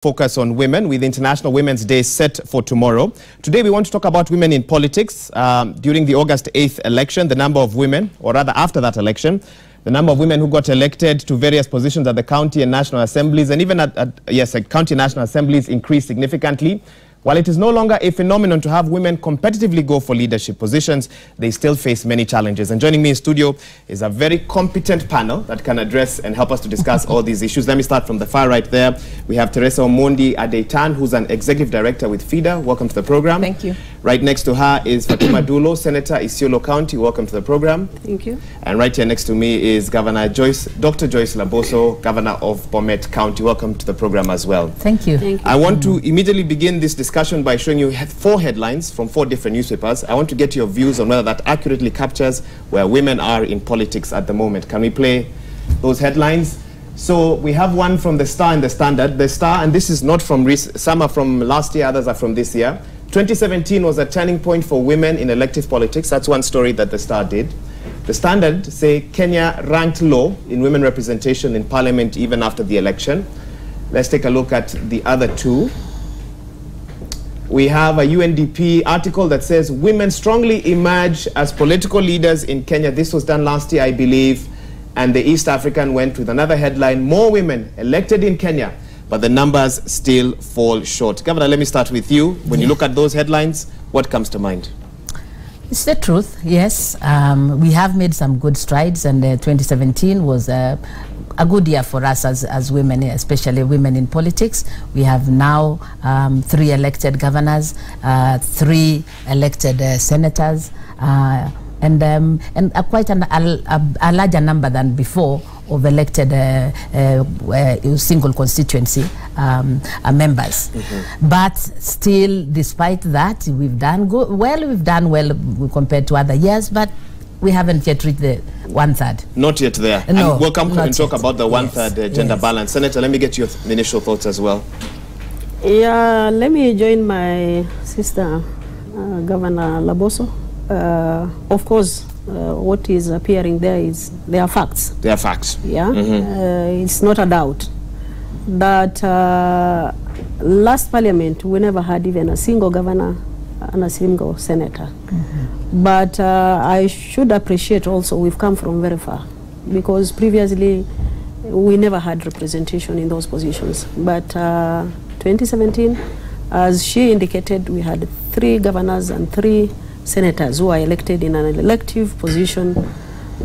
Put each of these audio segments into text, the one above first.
Focus on women with International Women's Day set for tomorrow. Today we want to talk about women in politics. During the August 8th election, the number of women, or rather after that election, the number of women who got elected to various positions at the county and national assemblies, and even at county and national assemblies, increased significantly. While it is no longer a phenomenon to have women competitively go for leadership positions, they still face many challenges. And joining me in studio is a very competent panel that can address and help us to discuss all these issues. Let me start from the far right there. We have Teresa Omondi Adeitan, who's an executive director with FIDA. Welcome to the program. Thank you. Right next to her is Fatuma Dulo, Senator, Isiolo County. Welcome to the program. Thank you. And right here next to me is Dr. Joyce Laboso, Governor of Bomet County. Welcome to the program as well. Thank you. Thank you. I want to immediately begin this discussion by showing you 4 headlines from 4 different newspapers. I want to get your views on whether that accurately captures where women are in politics at the moment. Can we play those headlines? So we have one from the Star and the Standard. The Star, and this is not from some are from last year, others are from this year. 2017 was a turning point for women in elective politics. That's one story that the Star did. The Standard say Kenya ranked low in women representation in parliament even after the election. Let's take a look at the other two. We have a UNDP article that says women strongly emerge as political leaders in Kenya. This was done last year, I believe. And the East African went with another headline, more women elected in Kenya, but the numbers still fall short. Governor, let me start with you. When you look at those headlines, what comes to mind? It's the truth, yes. We have made some good strides, and 2017 was a good year for us as women, especially women in politics. We have now 3 elected governors, 3 elected senators, and quite a larger number than before of elected single constituency members. But still, despite that, we've done good. Well, we've done well compared to other years, but we haven't yet reached the 1/3. Not yet there. No, and we'll come and talk yet. about the 1/3 gender Yes. balance. Senator, let me get your initial thoughts as well. Yeah, let me join my sister, Governor Laboso. Of course, what is appearing there are facts. They are facts. Yeah, it's not a doubt that last parliament we never had even a single governor and a single senator. But I should appreciate also we've come from very far, because previously we never had representation in those positions. But 2017, as she indicated, we had 3 governors and 3 senators who are elected in an elective position,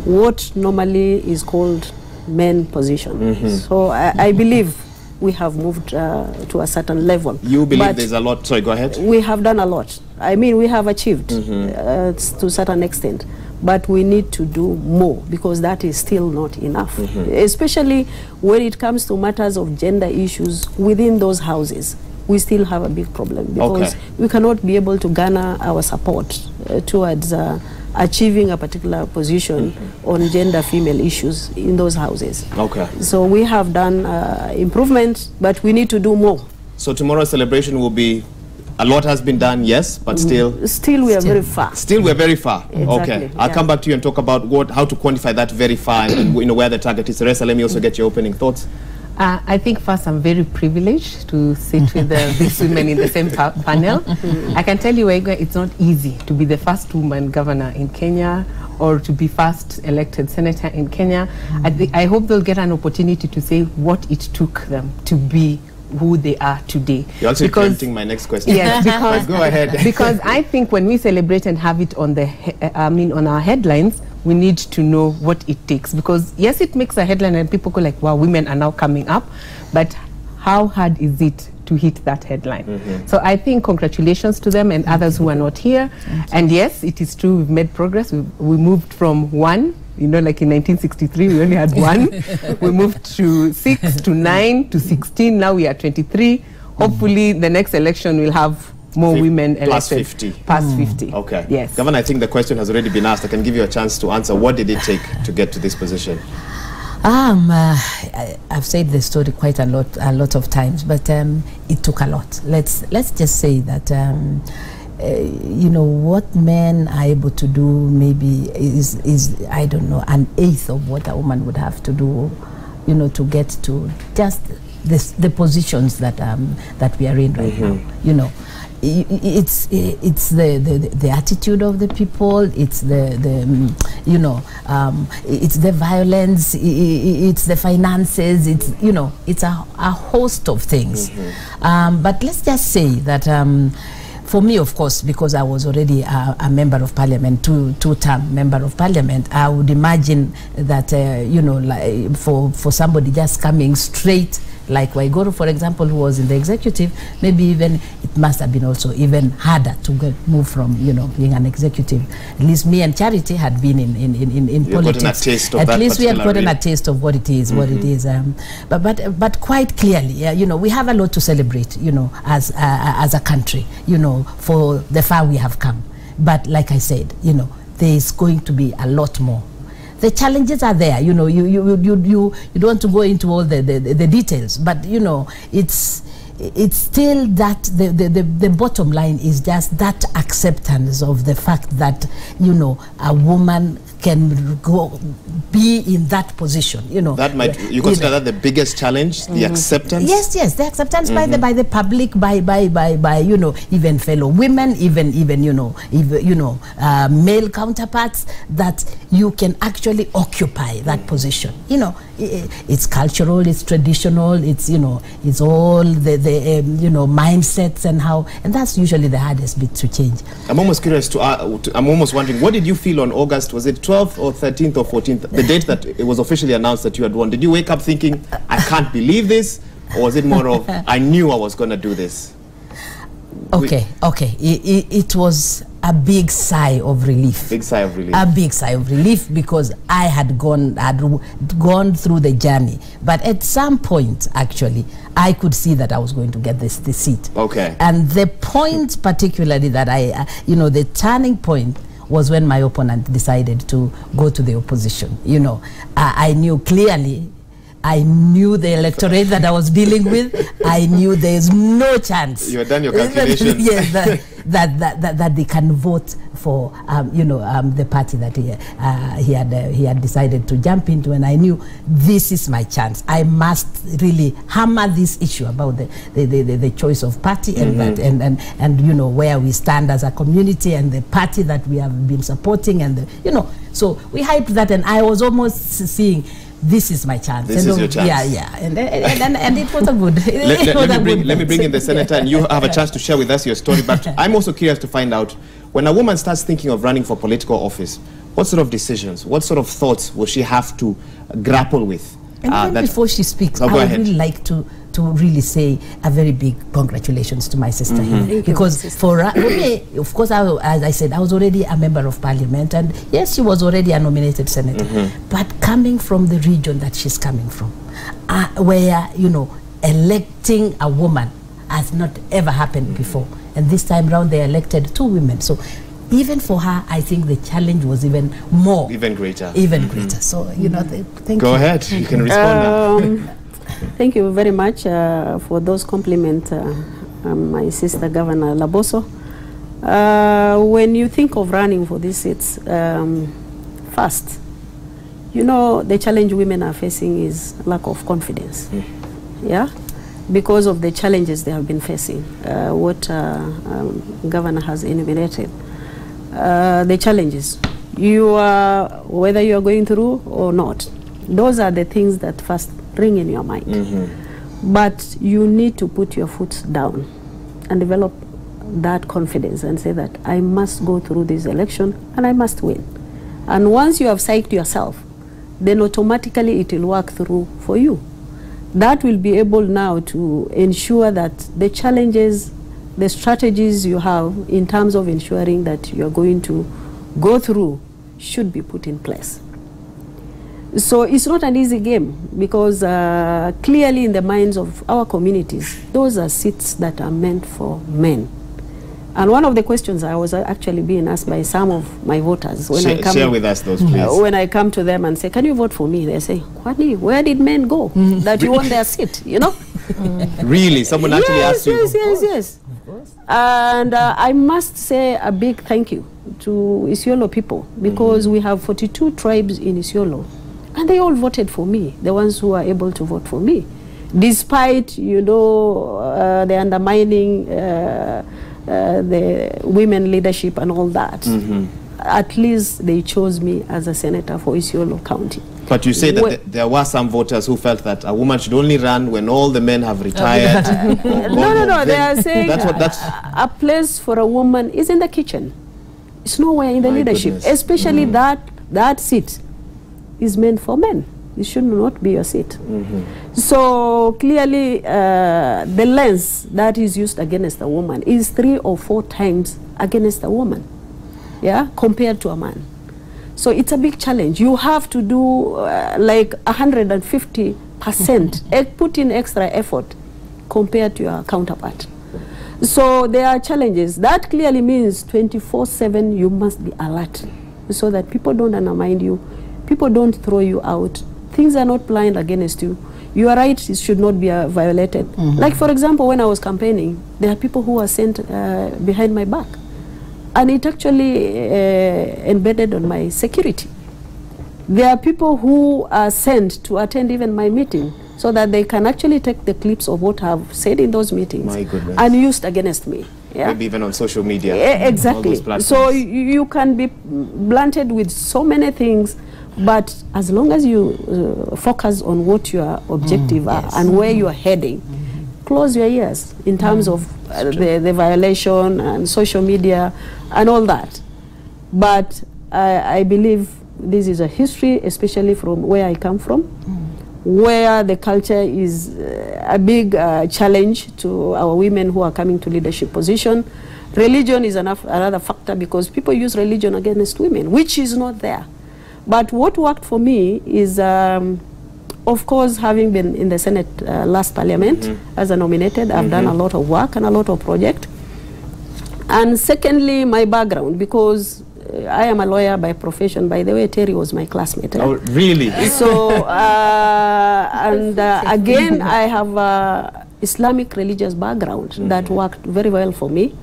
what normally is called men position. So I believe we have moved to a certain level. You believe there's a lot? Sorry, go ahead. We have done a lot. I mean, we have achieved to a certain extent, but we need to do more, because that is still not enough, especially when it comes to matters of gender issues within those houses. We still have a big problem, because we cannot be able to garner our support towards achieving a particular position on gender female issues in those houses. So we have done improvement, but we need to do more. So tomorrow's celebration will be, a lot has been done, yes, but still we are very far. Still we're very far. Exactly, I'll come back to you and talk about how to quantify that very far and where the target is. Teresa, let me also get your opening thoughts. I think first I'm very privileged to sit with these women in the same panel. I can tell you, it's not easy to be the first woman governor in Kenya or to be first elected senator in Kenya. I hope they'll get an opportunity to say what it took them to be who they are today. You're also preempting my next question. Yes, because go ahead. Because I think when we celebrate and have it on the on our headlines, we need to know what it takes, because yes, it makes a headline and people go like, wow, women are now coming up, but how hard is it to hit that headline? So I think congratulations to them and others who are not here. And yes, it is true, we've made progress. We moved from 1, you know, like in 1963 we only had 1. We moved to 6 to 9 to 16, now we are 23. Hopefully the next election will have more women elected. Plus 50. Past 50. Okay. Yes. Governor, I think the question has already been asked. I can give you a chance to answer. What did it take to get to this position? I've said the story quite a lot of times, but it took a lot. Let's just say that you know, what men are able to do maybe is I don't know, 1/8 of what a woman would have to do, you know, to get to just the positions that that we are in right now. You know, it's the attitude of the people, it's the you know, it's the violence, it's the finances, it's, you know, it's a host of things. But let's just say that for me, of course, because I was already a member of parliament, two-term member of parliament, I would imagine that you know, like for somebody just coming straight, like Waiguru, for example, who was in the executive, maybe even it must have been also even harder to move from, you know, being an executive. At least me and Charity had been in politics. Gotten a taste of At least we had gotten a taste of what it is, what it is. But quite clearly, you know, we have a lot to celebrate, you know, as a country, you know, for the far we have come. But like I said, you know, there is going to be a lot more. The challenges are there, you know. You don't want to go into all the details, but you know, it's still that the bottom line is just that acceptance of the fact that, you know, a woman can be in that position, you know. That might, you consider that the biggest challenge, the acceptance? Yes, the acceptance by the public, by you know, even fellow women, even you know, male counterparts, that you can actually occupy that position. You know, it's cultural, it's traditional, it's, you know, it's all the you know, mindsets and that's usually the hardest bit to change. I'm almost curious I'm almost wondering, what did you feel on August, was it 12th or 13th or 14th, the date that it was officially announced that you had won? Did you wake up thinking, I can't believe this? Or was it more of, I knew I was going to do this? Okay. It was a big sigh of relief. Big sigh of relief. A big sigh of relief, because I had gone through the journey. But at some point, actually, I could see that I was going to get this seat. Okay. And the point particularly that you know, the turning point was when my opponent decided to go to the opposition. You know, I knew clearly, I knew the electorate that I was dealing with. I knew there's no chance. You had done your calculations. Yes, that they can vote for, you know, the party that he had decided to jump into, and I knew this is my chance. I must really hammer this issue about the choice of party and that and you know, where we stand as a community and the party that we have been supporting, and you know, so we hyped that, and I was almost seeing, this is my chance. This is your chance. Yeah. And it was a good. Let me bring in the senator, and you have a chance to share with us your story. But I'm also curious to find out, when a woman starts thinking of running for political office, what sort of decisions, what sort of thoughts will she have to grapple with? And before she speaks, I would really like to really say a very big congratulations to my sister here, because for me, of course, as I said, I was already a member of parliament, and yes, she was already a nominated senator, but coming from the region that she's coming from, where, you know, electing a woman has not ever happened before, and this time round they elected 2 women, so even for her, I think the challenge was even more, even greater. So, you know, thank you. Go ahead, you can respond now. Thank you very much for those compliments, my sister Governor Laboso. When you think of running for these seats, first, you know, the challenge women are facing is lack of confidence. Yeah, because of the challenges they have been facing. What Governor has enumerated, the challenges whether you are going through or not, those are the things that first ring in your mind. But you need to put your foot down and develop that confidence and say that I must go through this election and I must win. And once you have psyched yourself, then automatically it will work through for you. That will be able now to ensure that the challenges, the strategies you have in terms of ensuring that you are going to go through should be put in place. So it's not an easy game, because clearly in the minds of our communities, those are seats that are meant for men. And one of the questions I was actually being asked by some of my voters when I come, share with us those, please. When I come to them and say, can you vote for me? They say, where did men go that you want their seat, you know? Really? Someone actually asked you? Yes. And I must say a big thank you to Isiolo people, because we have 42 tribes in Isiolo. And they all voted for me, the ones who are able to vote for me, Despite, you know, the undermining the women leadership and all that, at least they chose me as a senator for Isiolo County. But you say that there were some voters who felt that a woman should only run when all the men have retired. No. They are saying a place for a woman is in the kitchen. It's nowhere in the leadership. Goodness. Especially that seat is meant for men. It should not be a seat. So clearly, the lens that is used against a woman is 3 or 4 times against a woman, yeah, compared to a man. So it's a big challenge. You have to do like 150%, put in extra effort compared to your counterpart. So there are challenges. That clearly means 24/7 you must be alert so that people don't undermine you, people don't throw you out, things are not planned against you. Your rights should not be violated. Like for example, when I was campaigning, there are people who were sent behind my back. And it actually embedded on my security. There are people who are sent to attend even my meeting so that they can actually take the clips of what I've said in those meetings and used against me. Yeah? Maybe even on social media. Exactly. So you can be blunted with so many things, but as long as you focus on what your objective are and where you are heading, close your ears in terms of the violation and social media and all that. But I believe this is a history, especially from where I come from, where the culture is a big challenge to our women who are coming to leadership position. Religion is another factor because people use religion against women, which is not there. But what worked for me is of course, having been in the Senate last parliament as a nominated, I've done a lot of work and a lot of projects. And secondly, my background, because I am a lawyer by profession. By the way, Terry was my classmate. Oh, really? So, again, I have a Islamic religious background that worked very well for me.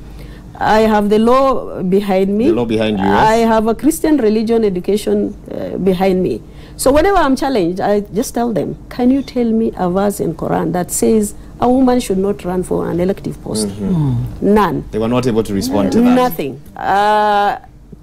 I have the law behind me. The law behind you, yes. I have a Christian religion education behind me. So whenever I'm challenged, I just tell them, can you tell me a verse in Quran that says a woman should not run for an elective post? None. They were not able to respond to that. Nothing.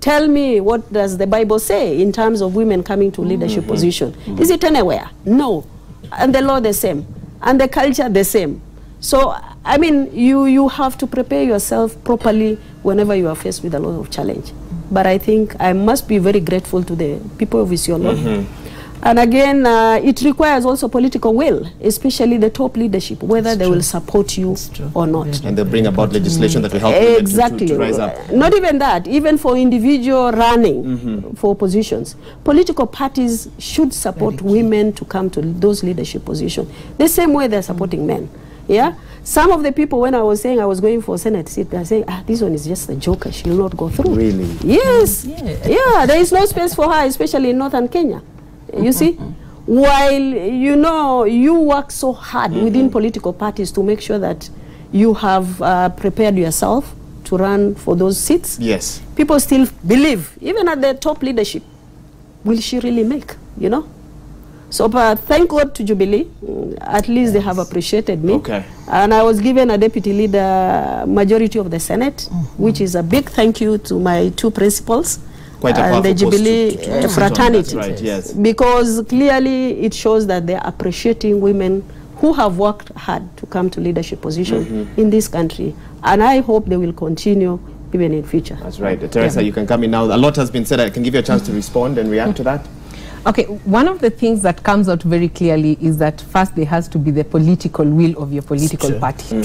Tell me, what does the Bible say in terms of women coming to leadership position? Is it anywhere? No. And the law the same. And the culture the same. So, I mean, you have to prepare yourself properly whenever you are faced with a lot of challenge. But I think I must be very grateful to the people of Isiolo. And again, it requires also political will, especially the top leadership, whether they will support you or not. And they bring about legislation that will help exactly. to rise up. Not even that, even for individual running for positions. Political parties should support women to come to those leadership positions, the same way they're supporting men. Yeah? Some of the people, when I was saying I was going for Senate seat, they're saying, this one is just a joker, she will not go through. Really? Yes. Yeah, there is no space for her, especially in northern Kenya. You see? While, you know, you work so hard within political parties to make sure that you have prepared yourself to run for those seats. Yes. People still believe, even at the top leadership, will she really make, you know? So thank God to Jubilee, at least they have appreciated me. Okay. And I was given a deputy leader majority of the Senate, which is a big thank you to my 2 principals. Quite a and the powerful post Jubilee to fraternity. That's right, yes. Because clearly it shows that they are appreciating women who have worked hard to come to leadership position in this country. And I hope they will continue even in future. That's right. Teresa, you can come in now. A lot has been said. I can give you a chance to respond and react to that. Okay, one of the things that comes out very clearly is that first there has to be the political will of your political party.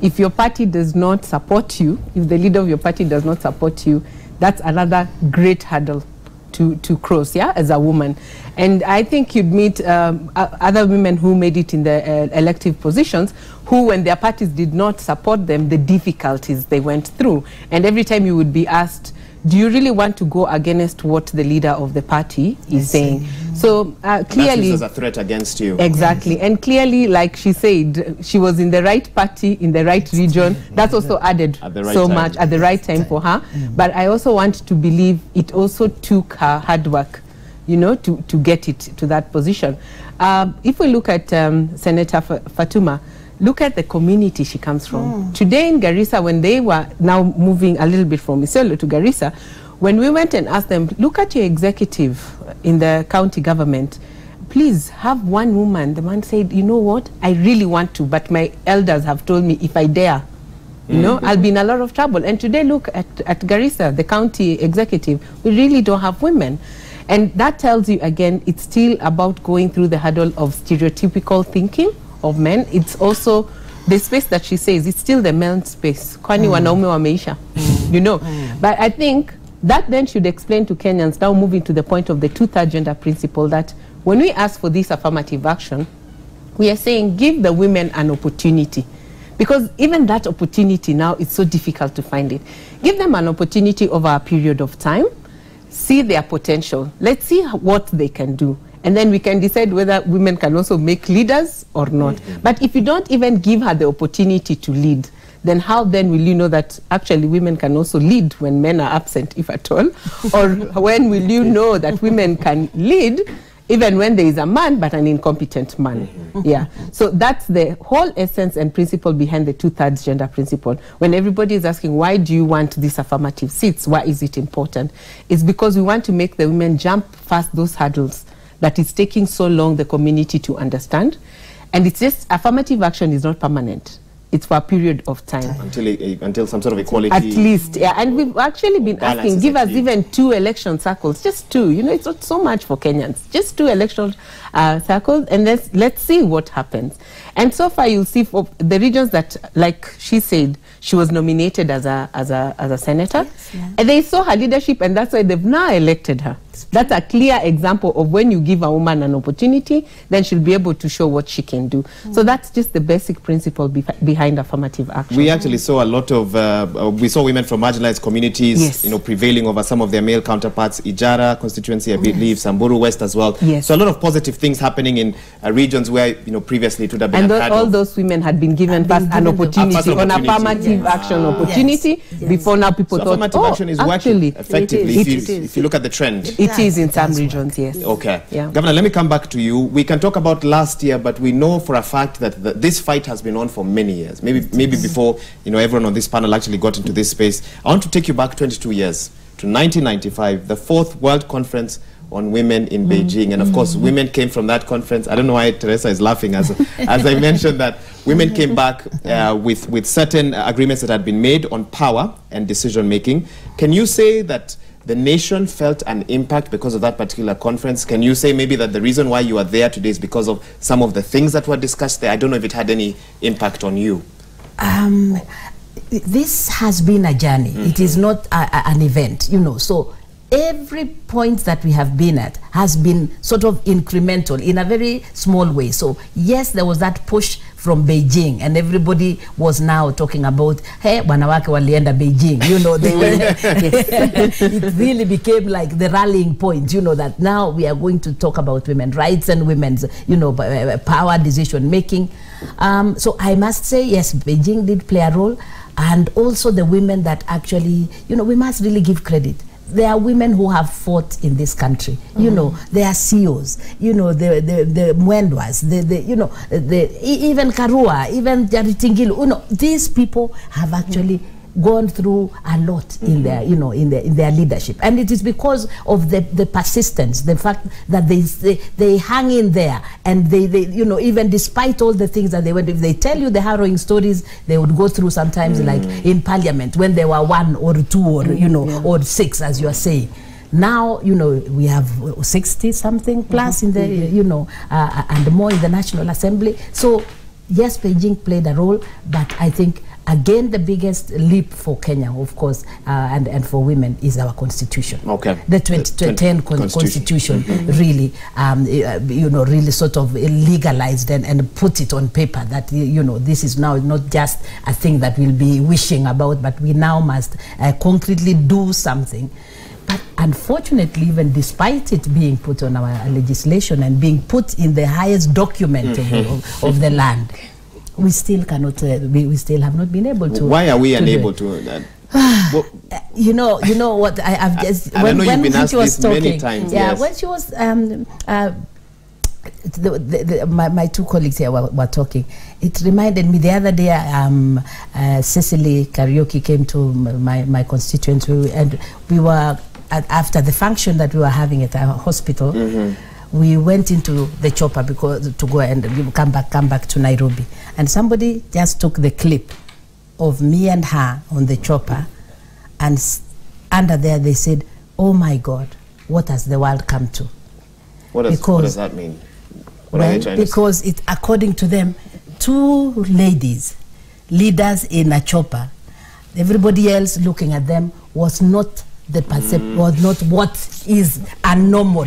If your party does not support you, if the leader of your party does not support you, that's another great hurdle to cross, yeah, as a woman. And I think you'd meet other women who made it in the elective positions who, when their parties did not support them, the difficulties they went through. And every time you would be asked, do you really want to go against what the leader of the party is saying? So clearly, there's a threat against you. Exactly, and clearly, like she said, she was in the right party in the right region. That's also added so much at the right time for her. But I also want to believe it also took her hard work you know, to get it to that position. If we look at Senator Fatuma, look at the community she comes from. Today in Garissa, when they were now moving a little bit from Isiolo to Garissa, when we went and asked them, look at your executive in the county government, please have one woman. The man said, you know what, I really want to, but my elders have told me if I dare, you know, I'll be in a lot of trouble. And today, look at Garissa, the county executive, we really don't have women. And that tells you, again, it's still about going through the hurdle of stereotypical thinking of men. It's also the space that she says, it's still the men's space. Kwani wanaume wameisha, you know. But I think that then should explain to Kenyans, now moving to the point of the two-third gender principle, that when we ask for this affirmative action, we are saying give the women an opportunity. Because even that opportunity now, it's so difficult to find it. Give them an opportunity over a period of time, see their potential. Let's see what they can do. And then we can decide whether women can also make leaders or not. But if you don't even give her the opportunity to lead, then how then will you know that actually women can also lead when men are absent, if at all? Or when will you know that women can lead even when there is a man but an incompetent man? Yeah. So that's the whole essence and principle behind the two-thirds gender principle. When everybody is asking, why do you want these affirmative seats? Why is it important? It's because we want to make the women jump past those hurdles that is taking so long the community to understand. And it's just, affirmative action is not permanent. It's for a period of time. Until some sort of equality. At least, yeah. And we've actually been asking, give us even 2 election circles, just 2. You know, it's not so much for Kenyans. Just 2 election circles, and let's see what happens. And so far, you'll see for the regions that, like she said, she was nominated as a senator, yes, yeah. And they saw her leadership, and that's why they've now elected her. That's a clear example of when you give a woman an opportunity, then she'll be able to show what she can do. So that's just the basic principle behind affirmative action. We actually saw a lot of, we saw women from marginalized communities, yes, you know, prevailing over some of their male counterparts. Ijara constituency, I believe, yes, Samburu West as well. Yes. So a lot of positive things happening in regions where, you know, previously it would have been unheard of. All those women had been given an opportunity, an affirmative action opportunity, yes, before now people thought, affirmative action is working effectively if you look at the trend. It is in some regions, yes. Okay. Yeah. Governor, let me come back to you. We can talk about last year, but we know for a fact that this fight has been on for many years. Maybe before, you know, everyone on this panel actually got into this space. I want to take you back 22 years to 1995, the 4th World Conference on Women in Beijing. And of course, women came from that conference. I don't know why Teresa is laughing as I mentioned that. Women came back with certain agreements that had been made on power and decision making. Can you say that the nation felt an impact because of that particular conference? Can you say maybe that the reason why you are there today is because of some of the things that were discussed there? I don't know if it had any impact on you. This has been a journey. It is not an event, you know. So every point that we have been at has been sort of incremental in a very small way. So yes, there was that push from Beijing, and everybody was now talking about, hey, wanawake walienda Beijing, you know, they were, it really became like the rallying point, you know, that now we are going to talk about women's rights and women's, you know, power decision making. So I must say, yes, Beijing did play a role, and also the women that actually, you know, we must really give credit. There are women who have fought in this country. You know, there are CEOs, you know, the Mwendwas, you know, even Karua, even Jaritingilu, you know, these people have actually gone through a lot in their, you know, in their leadership, and it is because of the persistence, the fact that they hang in there, and they you know, even despite all the things that they went, if they tell you the harrowing stories they would go through sometimes, like in Parliament when there were 1 or 2 or you know, or 6, as you are saying. Now, you know, we have 60 something plus in the, you know, and more in the National Assembly. So yes, Beijing played a role, but I think again, the biggest leap for Kenya, of course, and for women is our constitution. Okay. The 2010 constitution really, you know, really sort of legalized and put it on paper that, you know, this is now not just a thing that we'll be wishing about, but we now must concretely do something. But unfortunately, even despite it being put on our legislation and being put in the highest document of the land, we still cannot, we still have not been able to. Why are we unable to? You know what I've just. I know you've been asked this many times. Yeah, yes. when she was, my two colleagues here were talking. It reminded me the other day. Cecily Karaoke came to my constituency, and we were after the function that we were having at our hospital. We went into the chopper because to go and come back to Nairobi, and somebody just took the clip of me and her on the chopper, and under there they said, "Oh my God, what has the world come to?" What does that mean? Because it, according to them, two ladies, leaders in a chopper, everybody else looking at them was not the was not what is a normal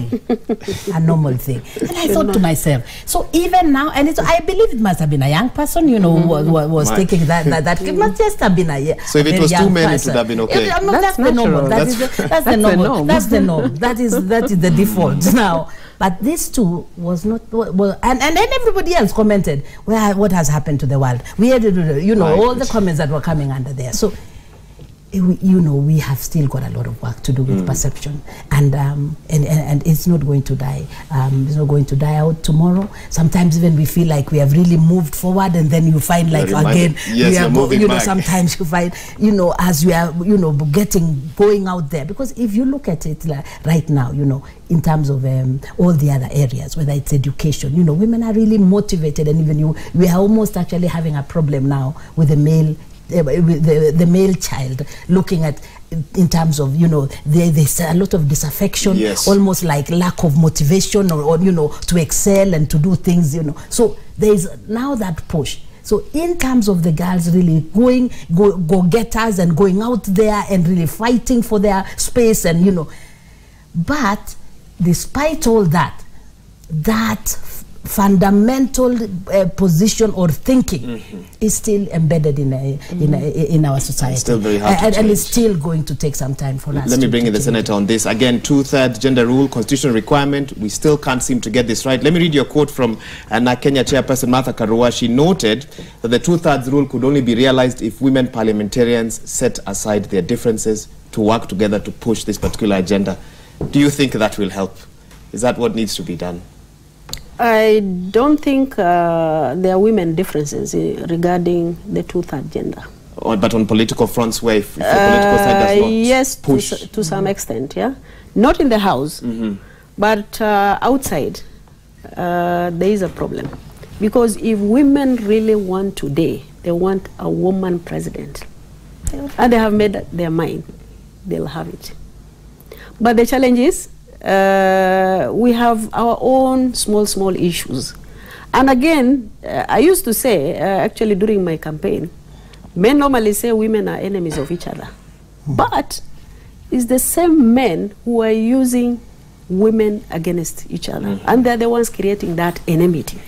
thing. And I thought to myself, so even now, and I believe it must have been a young person, you know, who was taking that it must just have been a so if it was too many, it would have been okay. That's the normal. That's the norm. That's the norm. That is the default now. But this too was not, and then everybody else commented, well, what has happened to the world? We had, you know, all the comments that were coming under there. So, you know, we have still got a lot of work to do with perception, and it's not going to die. It's not going to die out tomorrow. Sometimes even we feel like we have really moved forward, and then you find like again, yes, we are moving back. Sometimes you find, you know, as we are, you know, going out there, because if you look at it right now, you know, in terms of all the other areas, whether it's education, you know, women are really motivated, and even we are almost actually having a problem now with the male. The male child, looking at in terms of, you know, there's a lot of disaffection, yes, almost like lack of motivation or you know, to excel and to do things, you know. So there's now that push. So in terms of the girls really go-getters and going out there and really fighting for their space, and you know, but despite all that, that fundamental position or thinking is still embedded in our society. It's still very hard to and it's still going to take some time for us. Let me bring in the Senator on this. Again, 2/3 gender rule, constitutional requirement. We still can't seem to get this right. Let me read your quote from Kenya Chairperson Martha Karua. She noted that the 2/3 rule could only be realized if women parliamentarians set aside their differences to work together to push this particular agenda. Do you think that will help? Is that what needs to be done? I don't think there are women differences regarding the 2/3 gender. But on political fronts, where if the political side does not yes, push, to some extent, yeah. Not in the House, but outside, there is a problem. Because if women really want today, they want a woman president, and they have made their mind, they'll have it. But the challenge is, we have our own small issues. And again, I used to say, actually during my campaign, men normally say women are enemies of each other. But it's the same men who are using women against each other. And they're the ones creating that enmity.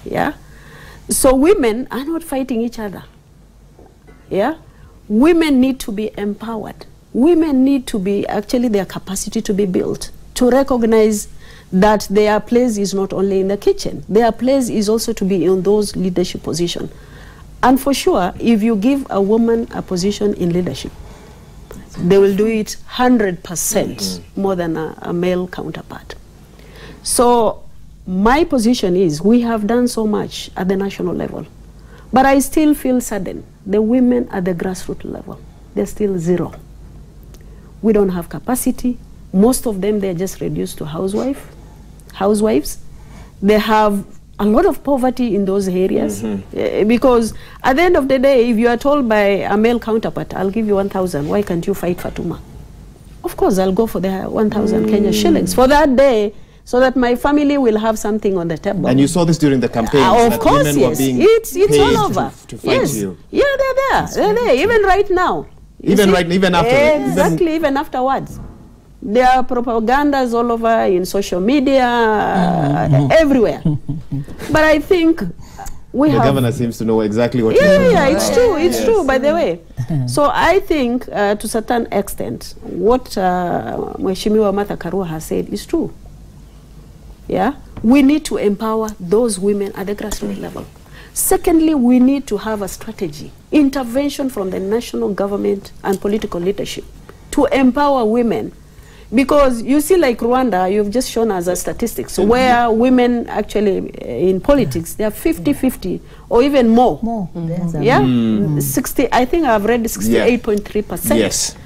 Yeah? So women are not fighting each other. Yeah? Women need to be empowered. Women need to be, actually their capacity to be built, to recognize that their place is not only in the kitchen, their place is also to be in those leadership positions. And for sure, if you give a woman a position in leadership, they will do it 100% more than a male counterpart. So my position is, we have done so much at the national level, but I still feel saddened. The women at the grassroots level, they're still zero. We don't have capacity. Most of them, they're just reduced to housewives. They have a lot of poverty in those areas. Because at the end of the day, if you are told by a male counterpart, I'll give you 1,000, why can't you fight Fatuma? Of course, I'll go for the 1,000 Kenya shillings for that day, so that my family will have something on the table. And you saw this during the campaign. Of course, yes. It's all over. To fight you. Yeah, they're there. They're there, even right now. Even after. Exactly, even afterwards. There are propagandas all over in social media, everywhere. But I think we have... The governor seems to know exactly what Yeah, it's true, it's true, by the way. So I think, to a certain extent, what Mheshimiwa Martha Karua has said is true. Yeah? We need to empower those women at the grassroots level. Secondly, we need to have a strategy, intervention from the national government and political leadership to empower women. Because you see, like Rwanda, you've just shown us a statistics where women actually in politics, they are 50-50 or even more. Yeah, 60. I think I've read 68.3%. Yes,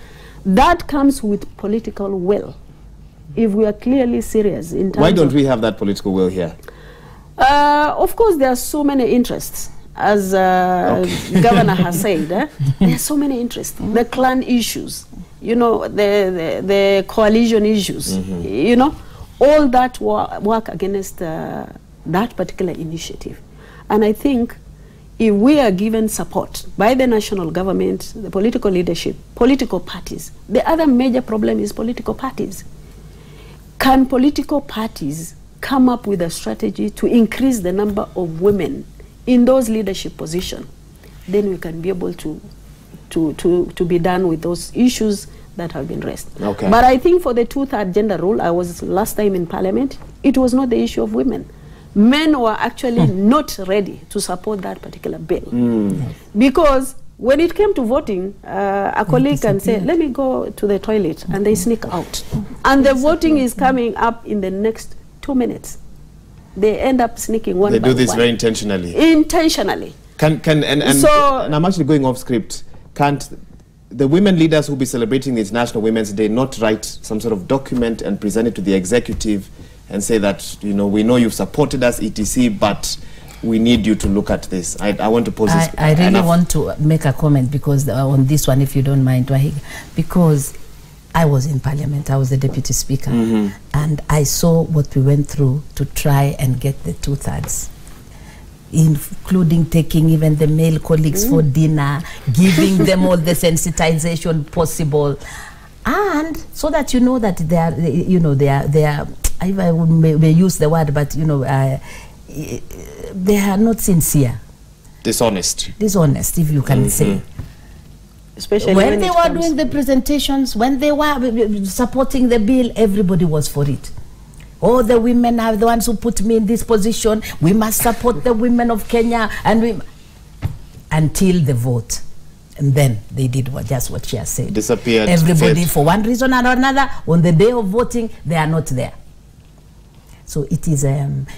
that comes with political will. If we are clearly serious in terms why don't we have that political will here? Of course, there are so many interests, as Governor has said. There are so many interests. The clan issues, you know, the coalition issues, you know, all that work against that particular initiative. And I think if we are given support by the national government, the political leadership, political parties, the other major problem is political parties. Can political parties come up with a strategy to increase the number of women in those leadership positions? Then we can be able to be done with those issues that have been raised. Okay. But I think for the two-third gender rule, I was last time in Parliament, it was not the issue of women. Men were actually not ready to support that particular bill. Because when it came to voting, a colleague can say, let me go to the toilet, and they sneak out. And the voting is coming up in the next 2 minutes. They end up sneaking one by one. They do this very intentionally. Intentionally. And I'm actually going off script. Can't the women leaders who will be celebrating the International Women's Day not write some sort of document and present it to the executive and say that, you know, we know you've supported us, etc., but we need you to look at this? I want to pose this. I really want to make a comment because on this one, if you don't mind, Wahiga, because I was in Parliament, I was the Deputy Speaker, and I saw what we went through to try and get the two-thirds, including taking even the male colleagues for dinner, giving them all the sensitization possible, and so that you know that they are, you know, they are. I may use the word, but you know, they are not sincere, dishonest, if you can say. Especially when they were doing the presentations, when they were supporting the bill, everybody was for it. Oh, the women are the ones who put me in this position. We must support the women of Kenya, and until the vote. And then they did just what she has said. Disappeared. Everybody, for one reason or another, on the day of voting, they are not there. So it is,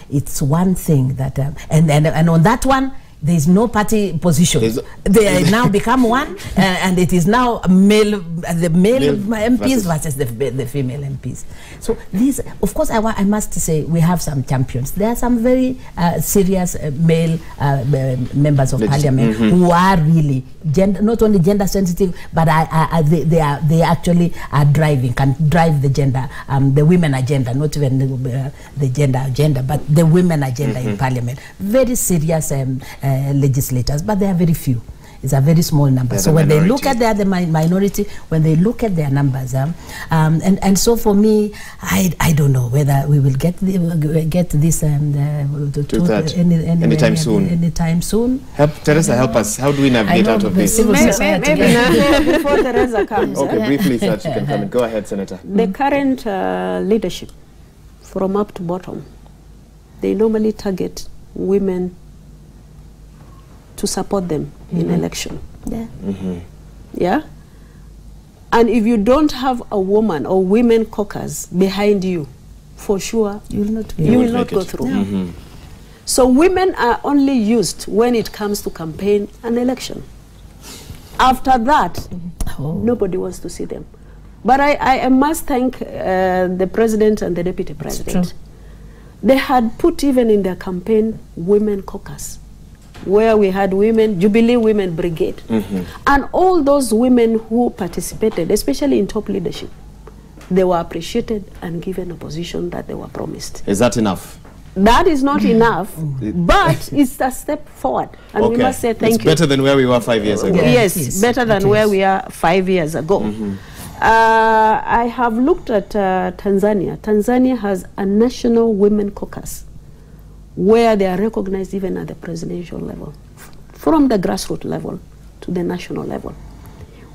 it's one thing that, and on that one, there is no party position. They now become one, and it is now the male MPs versus the female MPs. So these, of course, I must say, we have some champions. There are some very serious male members of Parliament who are really not only gender sensitive, but they actually are can drive the gender, the women agenda, not even the gender agenda, but the women agenda in Parliament. Very serious legislators, but they are very few. It's a very small number. So when they look at the minority, when they look at their numbers, and so for me, I don't know whether we will get this anytime soon. Anytime soon. Teresa, help us. How do we navigate out of this? Maybe before Teresa comes. Okay, briefly, so that you can come in. Go ahead, Senator. The current leadership, from up to bottom, they normally target women to support them in election. Yeah. And if you don't have a woman or women caucus behind you, for sure you will not go through. So women are only used when it comes to campaign and election. After that, nobody wants to see them. But I must thank the president and the deputy president. They had put even in their campaign women caucus, where we had women, Jubilee Women Brigade. And all those women who participated, especially in top leadership, they were appreciated and given a position that they were promised. Is that enough? That is not enough, but it's a step forward. And we must say thank you. It's better than where we were 5 years ago. Yes, better than where we are 5 years ago. I have looked at Tanzania. Tanzania has a national women caucus, where they are recognized even at the presidential level, from the grassroots level to the national level.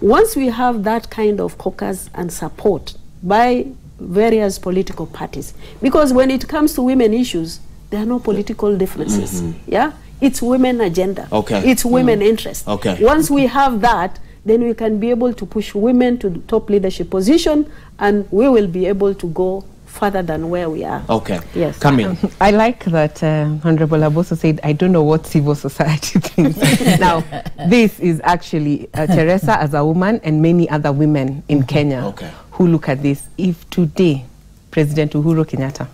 Once we have that kind of caucus and support by various political parties, because when it comes to women issues, there are no political differences. Yeah, It's women agenda. Okay. It's women interest. Okay. Once we have that, then we can be able to push women to the top leadership position, and we will be able to go further than where we are. Okay. Yes. Coming. I like that Honorable Aboso said, I don't know what civil society thinks. Now, this is actually Teresa as a woman and many other women in Kenya who look at this. If today President Uhuru Kenyatta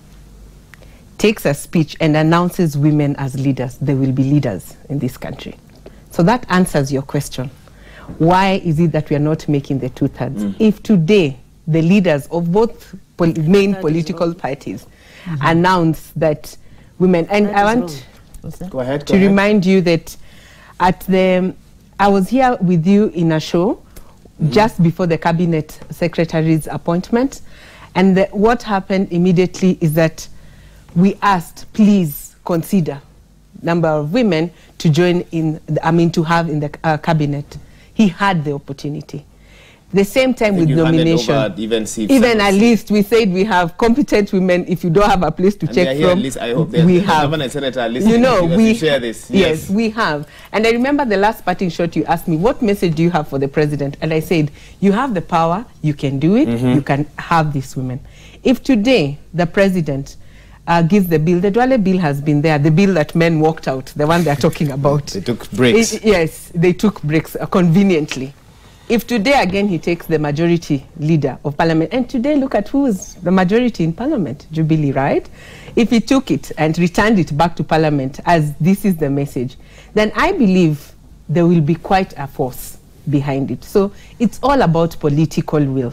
takes a speech and announces women as leaders, there will be leaders in this country. So that answers your question. Why is it that we are not making the two-thirds? If today the leaders of both main political parties announce that women, and I want Go ahead. to remind you that I was here with you in a show just before the cabinet secretary's appointment, and what happened immediately is that we asked, please consider number of women to join in, to have in the cabinet. He had the opportunity. The same time with nomination, even at least we said we have competent women. If you don't have a place to check from, at least I hope we have. Governor and Senator are listening. We share this. Yes, we have. And I remember the last parting shot you asked me, what message do you have for the president? And I said, you have the power, you can do it, you can have these women. If today the president gives the bill, the Duale bill has been there, the bill that men walked out, the one they're talking about. They took breaks. Yes, they took breaks conveniently. If today again he takes the majority leader of parliament, and today look at who is the majority in parliament, Jubilee, right? If he took it and returned it back to parliament as this is the message, then I believe there will be quite a force behind it. So it's all about political will.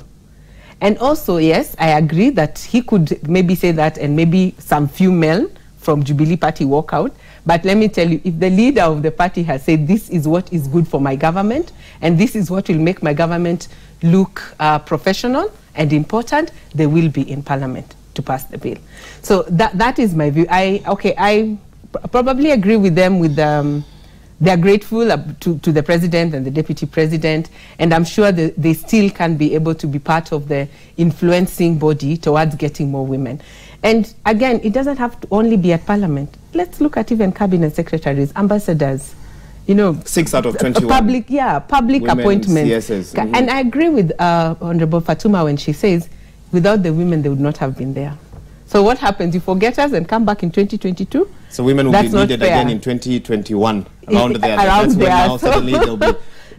And also, yes, I agree that he could maybe say that and maybe some few men from Jubilee Party walk out. But let me tell you, if the leader of the party has said this is what is good for my government and this is what will make my government look professional and important, they will be in parliament to pass the bill. So that is my view. I probably agree with them with they're grateful to the president and the deputy president, and I'm sure that they still can be able to be part of the influencing body towards getting more women. And again, it doesn't have to only be at parliament. Let's look at even cabinet secretaries, ambassadors, 6 out of 21. Public appointments. And I agree with Honorable Fatuma when she says, without the women, they would not have been there. So what happens? You forget us and come back in 2022? So women will be needed again in 2021, around there. That's when now suddenly they'll be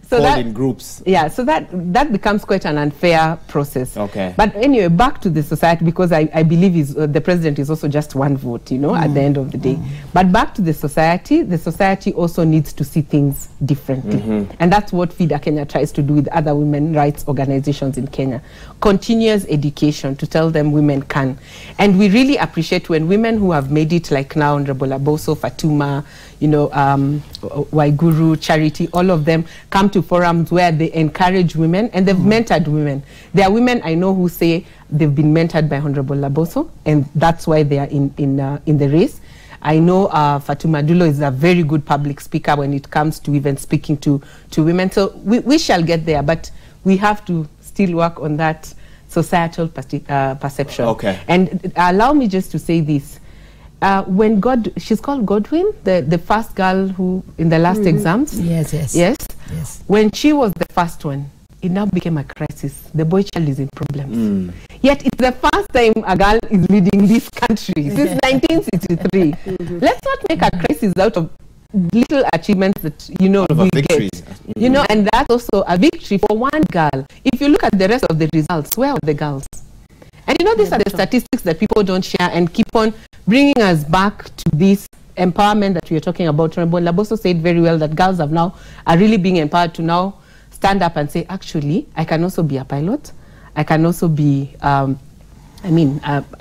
called in groups. Yeah, so that becomes quite an unfair process. Okay. But anyway, back to the society, because I believe the president is also just one vote, at the end of the day. But back to the society also needs to see things differently. And that's what FIDA Kenya tries to do with other women rights organizations in Kenya. Continuous education to tell them women can. And we really appreciate when women who have made it, like now Honorable Aboso, Fatuma, Waiguru, Charity, all of them come to forums where they encourage women and they've mentored women. There are women I know who say they've been mentored by Honorable Aboso, and that's why they are in the race. I know Fatuma Dulo is a very good public speaker when it comes to even speaking to women. So we shall get there, but we have to still work on that societal perception. Okay. And allow me just to say this. When she's called Godwin, the first girl who in the last exams. Yes. When she was the first one, it now became a crisis. The boy child is in problems. Yet it's the first time a girl is leading this country since 1963. Let's not make a crisis out of little achievements that we get. And that's also a victory for one girl. If you look at the rest of the results, where are the girls? And these are the statistics that people don't share and keep on bringing us back to this empowerment that we are talking about. Honorable Laboso said very well that girls are really being empowered to now stand up and say, actually, I can also be a pilot. I can also be, a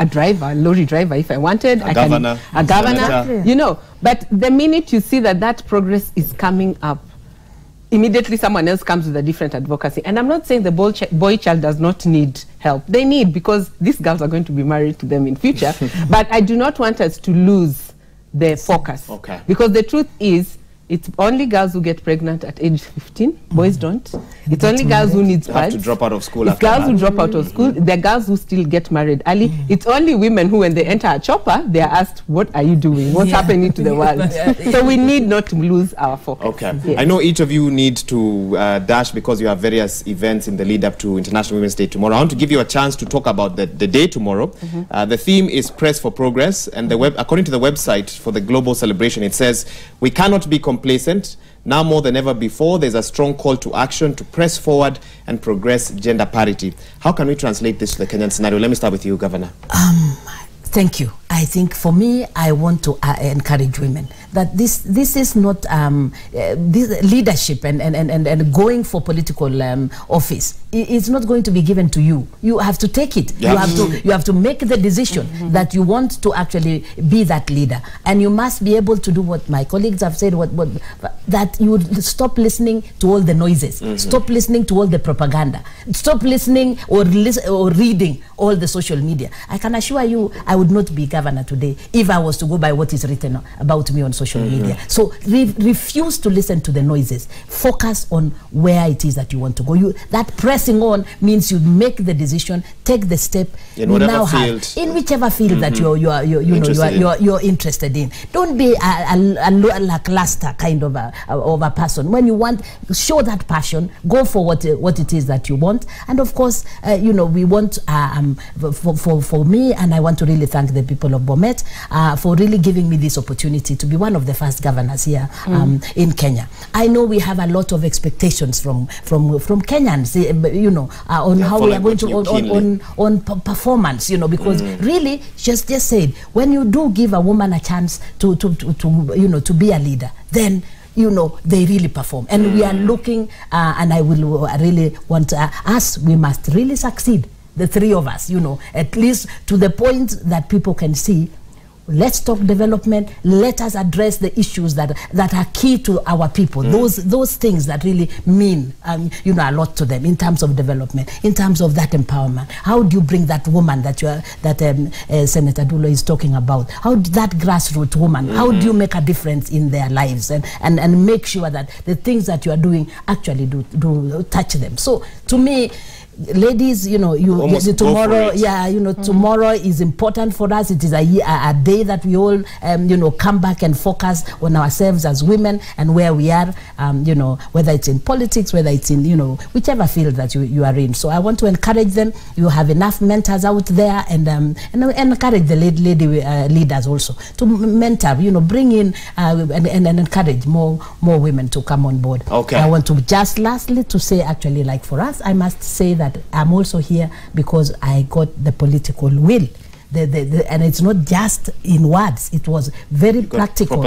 driver, a lorry driver if I wanted. A governor. But the minute you see that progress is coming up, immediately someone else comes with a different advocacy. And I'm not saying the boy child does not need help. They need, because these girls are going to be married to them in future. But I do not want us to lose the focus. Okay. Because the truth is, It's only girls who get pregnant at age 15. Boys don't. It's only girls who need They have pads. to drop out of school It's after girls that. who drop out of school. They're girls who still get married early. It's only women who, when they enter a chopper, they are asked, what are you doing? What's happening to the world? So we need not to lose our focus. Okay. Yes. I know each of you need to dash because you have various events in the lead up to International Women's Day tomorrow. I want to give you a chance to talk about the day tomorrow. The theme is Press for Progress, and according to the website for the global celebration, it says, we cannot be complacent. Now more than ever before, there's a strong call to action to press forward and progress gender parity. How can we translate this to the Kenyan scenario? Let me start with you, Governor. Thank you. I think for me, I want to encourage women that this is not this leadership and going for political office. It's not going to be given to you. You have to take it. Yes. You have to make the decision that you want to actually be that leader, and you must be able to do what my colleagues have said. That you would stop listening to all the noises, stop listening to all the propaganda, stop listening or reading all the social media. I can assure you, I would not be governor today if I was to go by what is written about me on social media. So refuse to listen to the noises. Focus on where it is that you want to go. That pressing on means you make the decision, take the step in whatever field, in whichever field that you're interested in. Don't be a lackluster kind of a person. When you want, show that passion, go for what it is that you want. And of course, we want for me, and I want to really thank the people of Bomet for really giving me this opportunity to be one of the first governors here in Kenya. I know we have a lot of expectations from Kenyans, on how we are going to on performance, because really just said, when you do give a woman a chance to be a leader, then they really perform. And we are looking, and I will really want us, we must really succeed, the three of us, at least to the point that people can see, let's talk development, let us address the issues that are key to our people, those things that really mean, a lot to them in terms of development, in terms of that empowerment. How do you bring that woman that Senator Dulo is talking about? How that grassroots woman, how do you make a difference in their lives and make sure that the things that you are doing actually do touch them? So to me, ladies, tomorrow, tomorrow is important for us. It is a day that we all, come back and focus on ourselves as women and where we are, whether it's in politics, whether it's in, whichever field that you are in. So I want to encourage them. You have enough mentors out there, and encourage the lady leaders also to mentor, bring in and encourage more women to come on board. Okay. I want to just lastly to say, actually, like for us, I must say that I'm also here because I got the political will. And it's not just in words, it was very practical.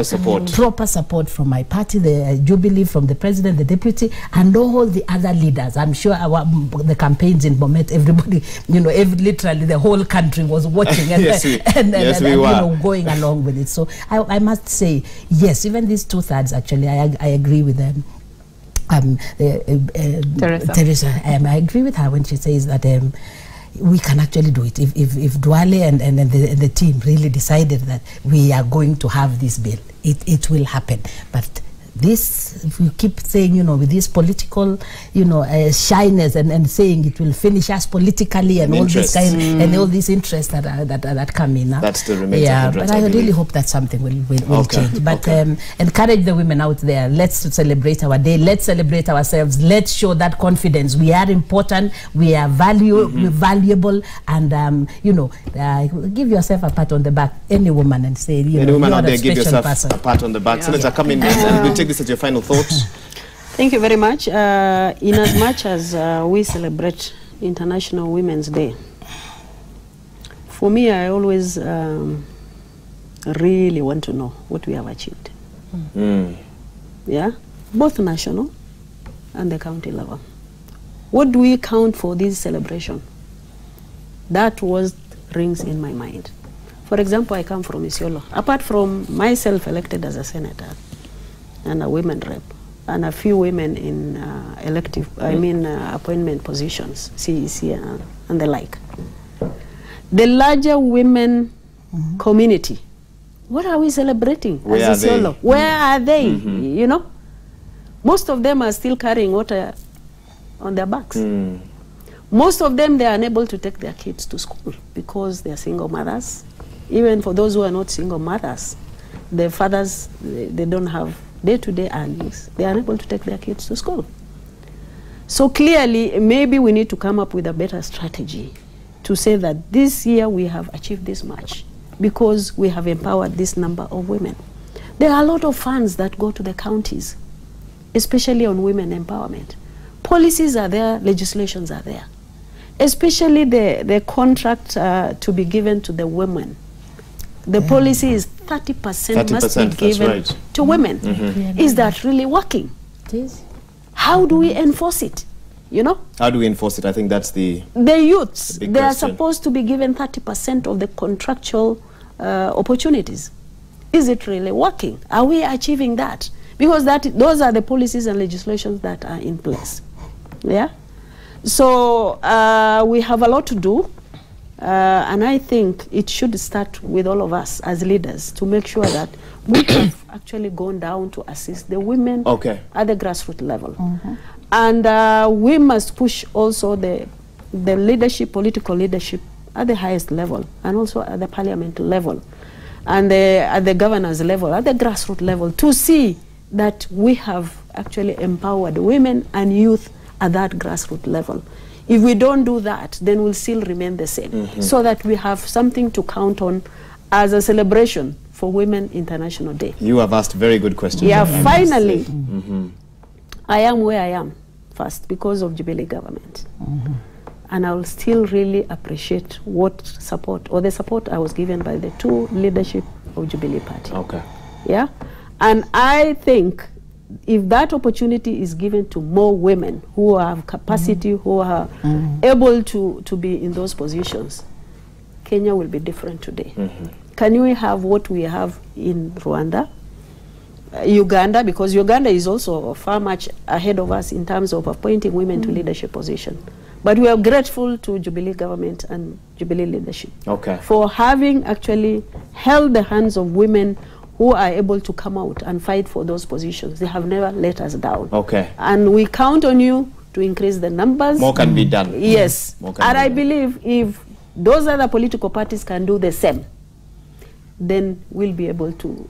Proper support from my party, the Jubilee, from the president, the deputy, and all the other leaders. I'm sure the campaigns in Bomet, everybody, literally the whole country was watching and going along with it. So I must say, yes, even these 2/3, actually, I agree with them. Teresa, I agree with her when she says that we can actually do it. If Duale and the team really decided that we are going to have this bill, it will happen. But this, if we keep saying, with this political, shyness and saying it will finish us politically and all this and all these interests that come in. That's the remaining but I really hope that something will change. But encourage the women out there. Let's celebrate our day. Let's celebrate ourselves. Let's show that confidence. We are important. We are valuable. And give yourself a pat on the back. Any woman, and say, any woman out there, give yourself person. a pat on the back. Senator, come in and we'll take this as your final thoughts. Thank you very much. In as much as we celebrate International Women's Day, for me, I always really want to know what we have achieved. Yeah, both national and the county level. What do we count for this celebration? That was rings in my mind. For example, I come from Isiolo. Apart from myself elected as a senator and a women rep, and a few women in appointment positions, CEC and the like. The larger women community What are we celebrating Where as are they? Isiolo? Where are they? You know, most of them are still carrying water on their backs. Most of them, they are unable to take their kids to school because they are single mothers. Even for those who are not single mothers, their fathers, they don't have day-to-day earnings. They are unable to take their kids to school. So clearly, maybe we need to come up with a better strategy to say that this year we have achieved this much because we have empowered this number of women. There are a lot of funds that go to the counties, especially on women empowerment. Policies are there, legislations are there. Especially the contract to be given to the women. The policy is 30% must be given to women. Is that really working? It is. How do we enforce it? You know? How do we enforce it? I think that's the youths, big they are question. supposed to be given 30% of the contractual opportunities. Is it really working? Are we achieving that? Because those are the policies and legislations that are in place. Yeah? So we have a lot to do. And I think it should start with all of us as leaders to make sure that we have actually gone down to assist the women at the grassroots level. And we must push also the leadership, political leadership at the highest level and also at the parliament level and at the governors level, at the grassroots level, to see that we have actually empowered women and youth at that grassroots level. If we don't do that, then we'll still remain the same, so that we have something to count on as a celebration for Women International Day. You have asked very good questions. Yeah, finally, I am where I am, first, because of Jubilee government. And I will still really appreciate what support, or the support I was given by the two leadership of Jubilee Party. Yeah? And I think if that opportunity is given to more women who have capacity, who are able to be in those positions, Kenya will be different today. Can we have what we have in Rwanda, Uganda, because Uganda is also far much ahead of us in terms of appointing women to leadership position. But we are grateful to Jubilee government and Jubilee leadership for having actually held the hands of women who are able to come out and fight for those positions. They have never let us down. And we count on you to increase the numbers. More can be done. Yes. And I believe if those other political parties can do the same, then we'll be able to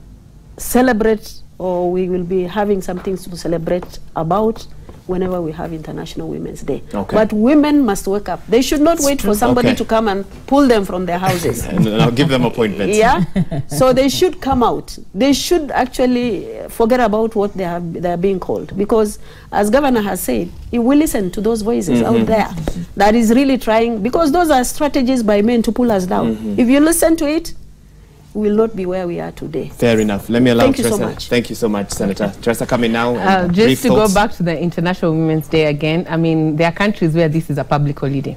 celebrate, or we will be having something to celebrate about whenever we have International Women's Day. But women must wake up. They should not wait for somebody to come and pull them from their houses. And I'll give them appointments. Yeah? So they should come out. They should actually forget about what they are being called. Because as Governor has said, he will listen to those voices out there that is really trying, because those are strategies by men to pull us down. If you listen to it, we will not be where we are today. Fair enough. Let me allow Thank you Teresa. so much. Thank you so much, Senator. Teresa, coming now. Just to go back to the International Women's Day again, I mean, there are countries where this is a public holiday.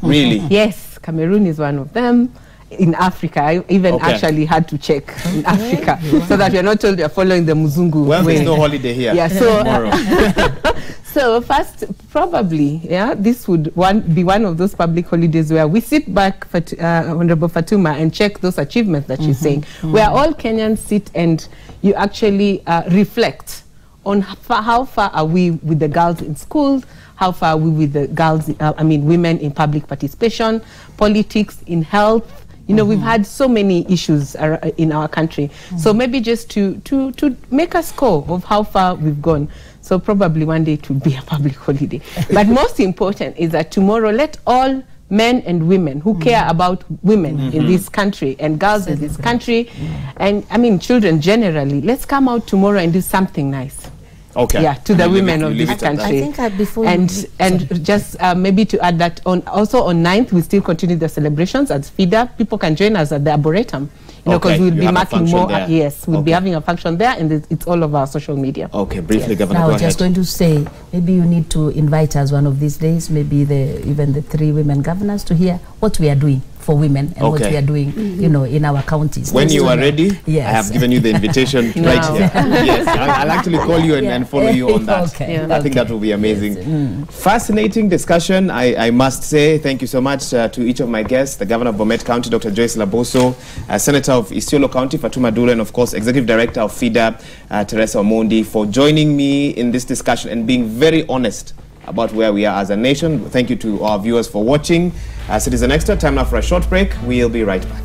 Really? Yes, Cameroon is one of them. In Africa, I even actually had to check in Africa so that you're not told you're following the Muzungu way. There's no holiday here. Yeah, so so first, probably, this would be one of those public holidays where we sit back, Honorable Fatuma, and check those achievements that she's saying, where all Kenyans sit and you actually reflect on how far are we with the girls in schools, how far are we with the girls, women in public participation, politics, in health. You know, we've had so many issues in our country. So maybe just to make a score of how far we've gone. So probably one day it will be a public holiday. But most important is that tomorrow, let all men and women who care about women in this country and girls in this country, and I mean children generally, let's come out tomorrow and do something nice. Yeah, to the women of this country. I think before and just maybe to add that also on 9th we still continue the celebrations at FIDA. People can join us at the Arboretum, you know, because we'll be marking more. Yes, we'll be having a function there, and it's all of our social media. Briefly, Governor, now, go I was just going to say, maybe you need to invite us one of these days, maybe even the 3 women governors, to hear what we are doing for women and what Okay. we are doing, you know, in our counties. When Just you to are know. ready, Yes. I have given you the invitation right Now. here. Yes, I'll actually call you and follow you on that. Okay. I think that will be amazing. Fascinating discussion, I must say. Thank you so much to each of my guests, the Governor of Bomet County, Dr. Joyce Laboso, Senator of Isiolo County, Fatuma Dule, and of course, Executive Director of FIDA, Teresa Omondi, for joining me in this discussion and being very honest about where we are as a nation. Thank you to our viewers for watching. Citizen Extra, time now for a short break. We'll be right back.